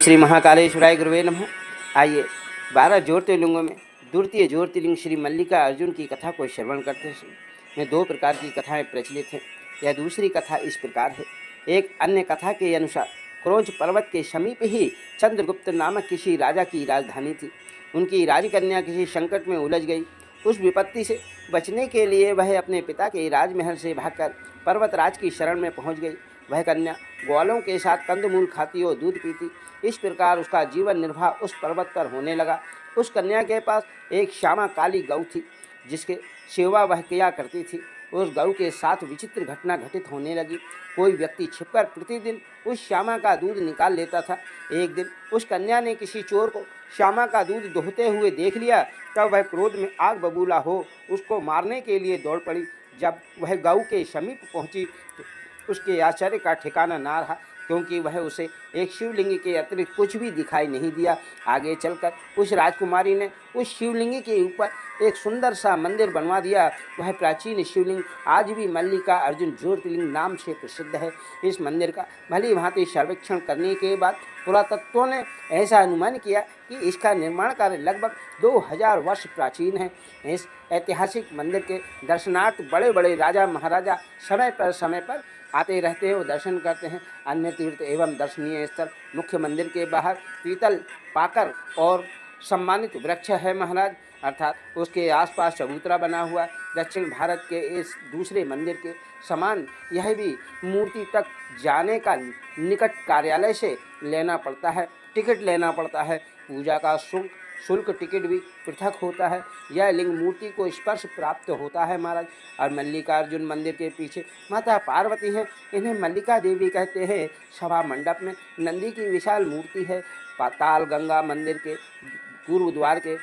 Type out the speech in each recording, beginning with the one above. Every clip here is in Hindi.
श्री महाकालेश्वराय गुरुवे नमः। आइए 12 ज्योतिर्लिंगों में द्वितीय ज्योतिर्लिंग श्री मल्लिका अर्जुन की कथा को श्रवण करते हैं। दो प्रकार की कथाएं प्रचलित हैं। यह दूसरी कथा इस प्रकार है। एक अन्य कथा के अनुसार क्रोंच पर्वत के समीप ही चंद्रगुप्त नामक किसी राजा की राजधानी थी। उनकी राजकन्या किसी संकट में उलझ गई। उस विपत्ति से बचने के लिए वह अपने पिता के राजमहल से भागकर पर्वतराज की शरण में पहुंच गई। वह कन्या ग्वालों के साथ कंदमूल खाती और दूध पीती। इस प्रकार उसका जीवन निर्वाह उस पर्वत पर होने लगा। उस कन्या के पास एक श्यामा काली गौ थी, जिसके सेवा वह किया करती थी। उस गौ के साथ विचित्र घटना घटित होने लगी। कोई व्यक्ति छिपकर प्रतिदिन उस श्यामा का दूध निकाल लेता था। एक दिन उस कन्या ने किसी चोर को श्यामा का दूध दोहते हुए देख लिया। तब वह क्रोध में आग बबूला हो उसको मारने के लिए दौड़ पड़ी। जब वह गौ के समीप पहुंची तो उसके आश्चर्य का ठिकाना ना रहा, क्योंकि वह उसे एक शिवलिंग के अतिरिक्त कुछ भी दिखाई नहीं दिया। आगे चलकर उस राजकुमारी ने उस शिवलिंग के ऊपर एक सुंदर सा मंदिर बनवा दिया। वह प्राचीन शिवलिंग आज भी मल्लिका अर्जुन ज्योतिर्लिंग नाम से प्रसिद्ध है। इस मंदिर का भली भांति सर्वेक्षण करने के बाद पुरातत्वों ने ऐसा अनुमान किया कि इसका निर्माण कार्य लगभग 2000 वर्ष प्राचीन है। इस ऐतिहासिक मंदिर के दर्शनार्थ बड़े बड़े राजा महाराजा समय पर आते रहते हैं और दर्शन करते हैं। अन्य तीर्थ एवं दर्शनीय स्थल मुख्य मंदिर के बाहर पीतल पाकर और सम्मानित वृक्ष है महाराज, अर्थात उसके आसपास चबूतरा बना हुआ। दक्षिण भारत के इस दूसरे मंदिर के समान यह भी मूर्ति तक जाने का निकट कार्यालय से लेना पड़ता है, टिकट लेना पड़ता है। पूजा का शुल्क टिकट भी पृथक होता है। यह लिंग मूर्ति को स्पर्श प्राप्त होता है महाराज। और मल्लिकार्जुन मंदिर के पीछे माता पार्वती हैं, इन्हें मल्लिका देवी कहते हैं। सभा मंडप में नंदी की विशाल मूर्ति है। पाताल गंगा मंदिर के पूर्व द्वार के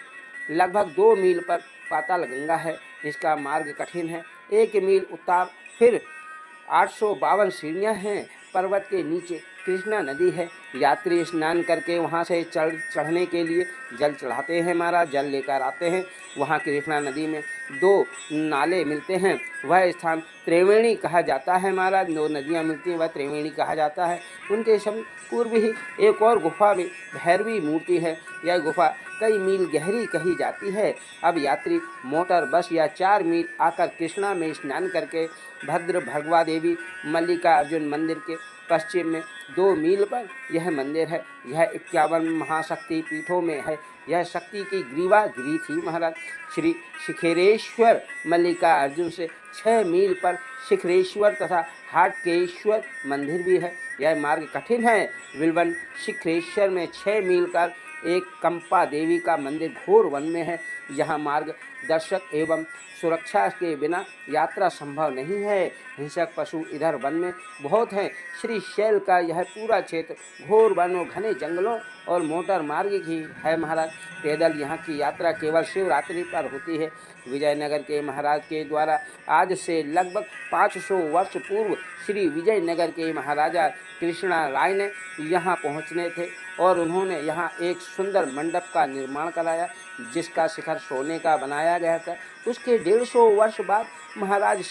लगभग 2 मील पर पाताल गंगा है। इसका मार्ग कठिन है, 1 मील उतार, फिर 852 सीढ़ियाँ हैं। पर्वत के नीचे कृष्णा नदी है। यात्री स्नान करके वहाँ से चढ़ने के लिए जल चढ़ाते हैं महाराज, जल लेकर आते हैं। वहाँ कृष्णा नदी में 2 नाले मिलते हैं। वह स्थान त्रिवेणी कहा जाता है महाराज। 2 नदियाँ मिलती हैं, वह त्रिवेणी कहा जाता है। उनके समीप पूर्व ही एक और गुफा में भैरवी मूर्ति है। यह गुफा कई मील गहरी कही जाती है। अब यात्री मोटर बस या 4 मील आकर कृष्णा में स्नान करके भद्र भगवा देवी मल्लिका अर्जुन मंदिर के पश्चिम में 2 मील पर यह मंदिर है। यह 51 महाशक्ति पीठों में है। यह शक्ति की ग्रीवागिरी थी महाराज। श्री शिखरेश्वर मल्लिका अर्जुन से 6 मील पर शिखरेश्वर तथा हाटकेश्वर मंदिर भी है। यह मार्ग कठिन है। विल्वन शिखरेश्वर में 6 मील का एक कंपा देवी का मंदिर घोर वन में है। यहाँ मार्ग दर्शक एवं सुरक्षा के बिना यात्रा संभव नहीं है। हिंसक पशु इधर वन में बहुत हैं। श्री शैल का यह पूरा क्षेत्र घोर वन और घने जंगलों और मोटर मार्ग की है महाराज। पैदल यहाँ की यात्रा केवल शिवरात्रि पर होती है। विजयनगर के महाराज के द्वारा आज से लगभग 500 वर्ष पूर्व श्री विजयनगर के महाराजा कृष्णा राय ने यहाँ पहुँचने थे और उन्होंने यहाँ एक सुंदर मंडप का निर्माण कराया, जिसका शिखर सोने का बनाया गया था। उसके 150 वर्ष बाद महाराज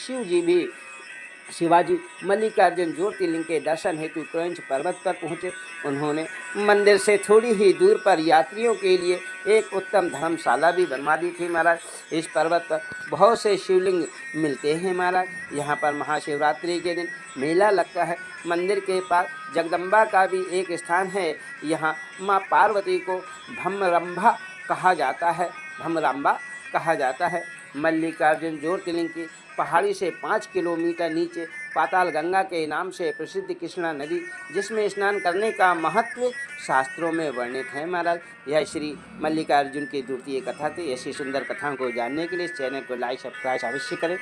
शिवाजी मल्लिकार्जुन ज्योतिर्लिंग के दर्शन हेतु क्रोंच पर्वत पर पहुँचे। उन्होंने मंदिर से थोड़ी ही दूर पर यात्रियों के लिए एक उत्तम धर्मशाला भी बनवा दी थी महाराज। इस पर्वत पर बहुत से शिवलिंग मिलते हैं महाराज। यहाँ पर महाशिवरात्रि के दिन मेला लगता है। मंदिर के पास जगदम्बा का भी एक स्थान है। यहाँ माँ पार्वती को भ्रमरंभा कहा जाता है। मल्लिकार्जुन ज्योतिर्लिंग की पहाड़ी से 5 किलोमीटर नीचे पाताल गंगा के नाम से प्रसिद्ध कृष्णा नदी, जिसमें स्नान करने का महत्व शास्त्रों में वर्णित है महाराज। यह श्री मल्लिकार्जुन की द्वितीय कथा थी। ऐसी सुंदर कथाओं को जानने के लिए इस चैनल को लाइक सब्सक्राइब अवश्य करें।